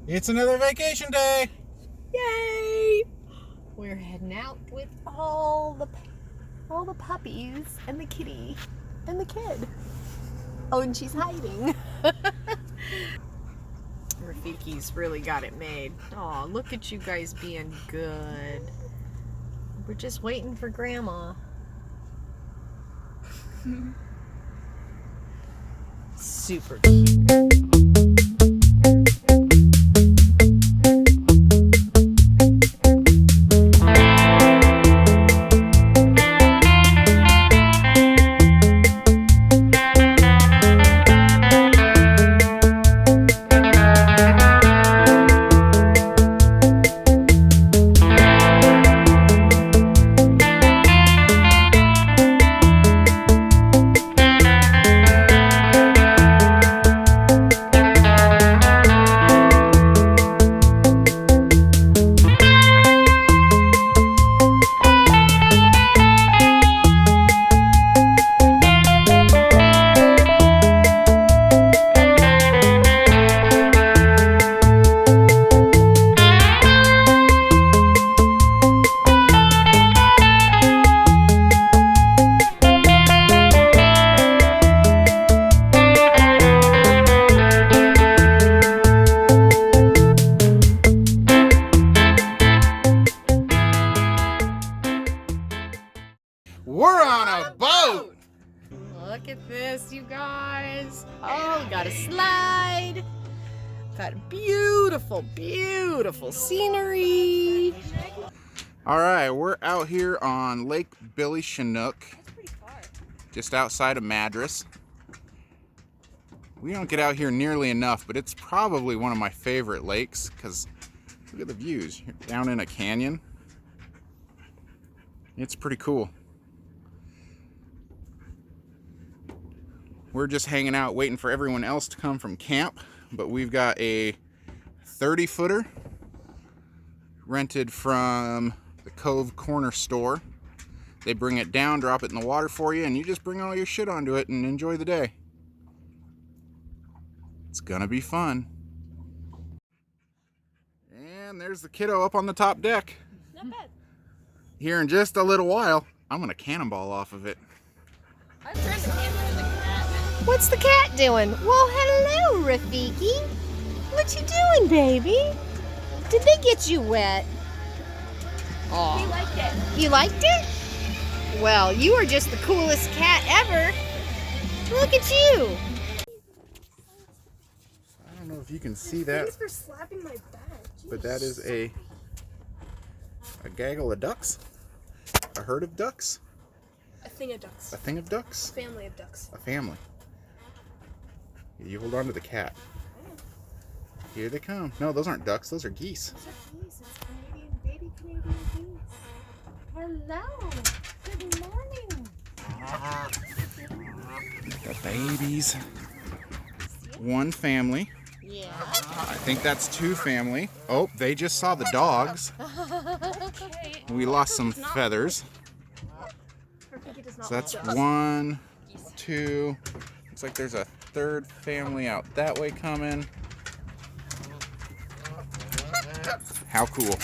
It's another vacation day. Yay! We're heading out with all the puppies and the kitty and the kid. Oh, and she's hiding. Rafiki's really got it made. Oh, look at you guys being good. We're just waiting for Grandma. Super cute. We're on a boat. Look at this, you guys. Oh, we got a slide. Got beautiful, beautiful scenery. All right, we're out here on Lake Billy Chinook, just outside of Madras. We don't get out here nearly enough, but it's probably one of my favorite lakes because look at the views. You're down in a canyon. It's pretty cool. We're just hanging out waiting for everyone else to come from camp, but we've got a 30-footer rented from the Cove Corner store. They bring it down, drop it in the water for you, and you just bring all your shit onto it and enjoy the day. It's gonna be fun. And there's the kiddo up on the top deck. Not bad. Here in just a little while, I'm gonna cannonball off of it. I'm trying to handle the cat. What's the cat doing? Well, hello, Rafiki. What you doing, baby? Did they get you wet? Oh. He liked it. You liked it? Well, you are just the coolest cat ever. Look at you. I don't know if you can see that, Thanks for slapping my back. but that is a gaggle of ducks, a herd of ducks, A thing of ducks. a thing of ducks, A family of ducks. a family. You hold on to the cat. Here they come. No, those aren't ducks, those are geese. Those are geese. It's Canadian, baby Canadian geese. Hello. Good morning. The babies. One family. Yeah. I think that's two family. Oh, they just saw the dogs. Okay. We lost some feathers. Rafiki does not So that's like ducks. one, two. Looks like there's a third family out that way coming. How cool.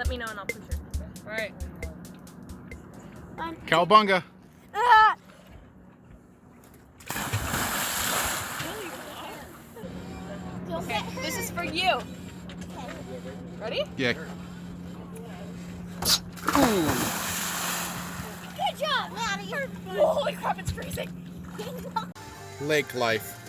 Let me know and I'll push her. All right. Cowabunga. Ah! Okay, this is for you. Ready? Yeah. Good job, Maddie. Holy crap, it's freezing. Lake life.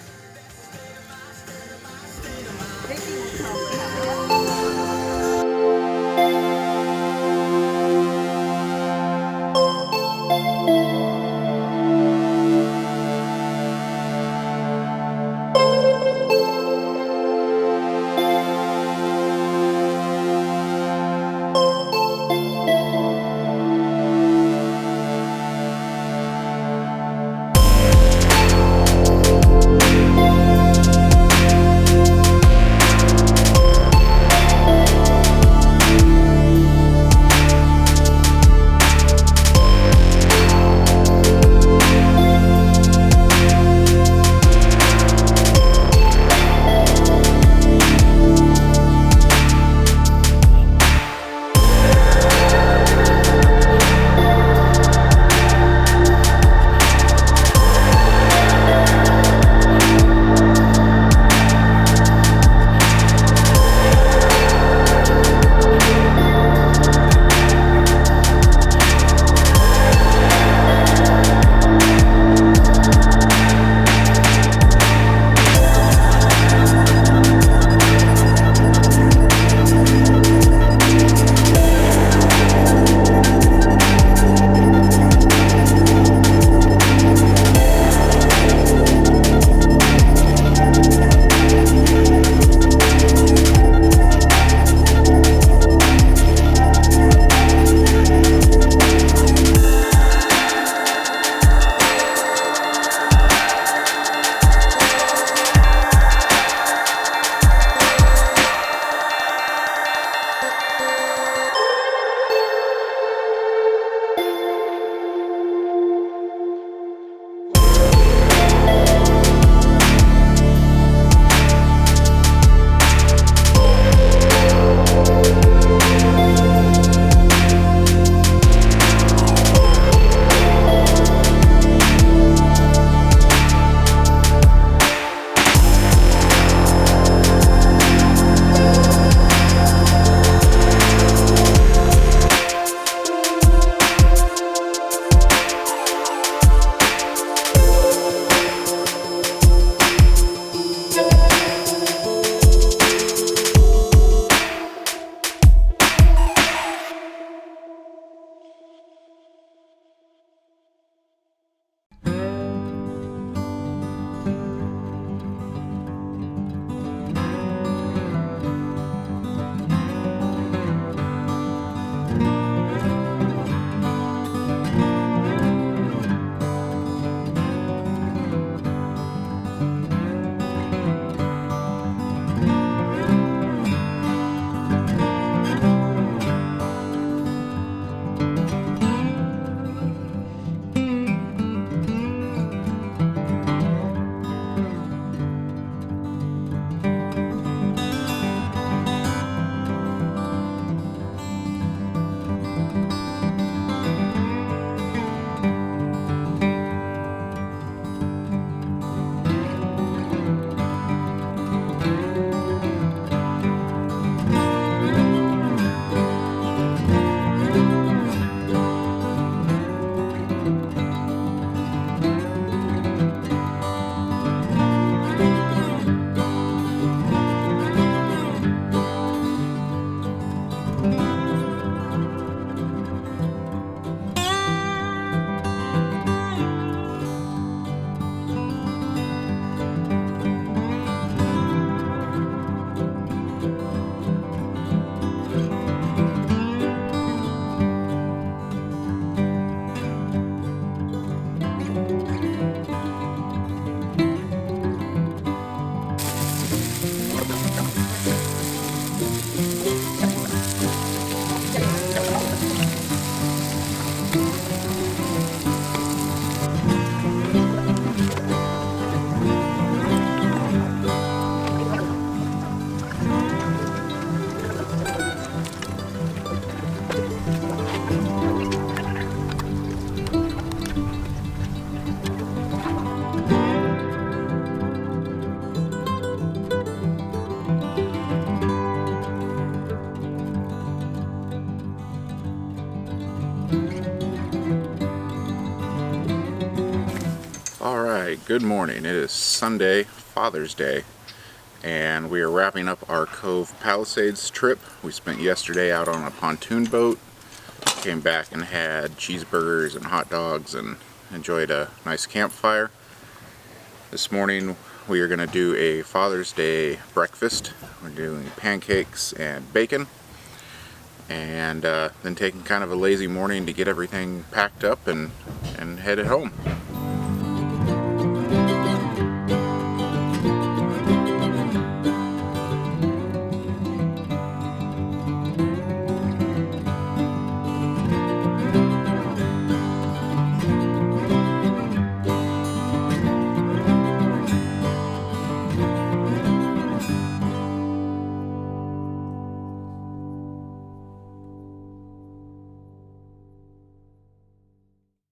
Good morning. It is Sunday, Father's Day, and we are wrapping up our Cove Palisades trip. We spent yesterday out on a pontoon boat, came back and had cheeseburgers and hot dogs and enjoyed a nice campfire. This morning we are going to do a Father's Day breakfast. We're doing pancakes and bacon, and then taking kind of a lazy morning to get everything packed up and headed home.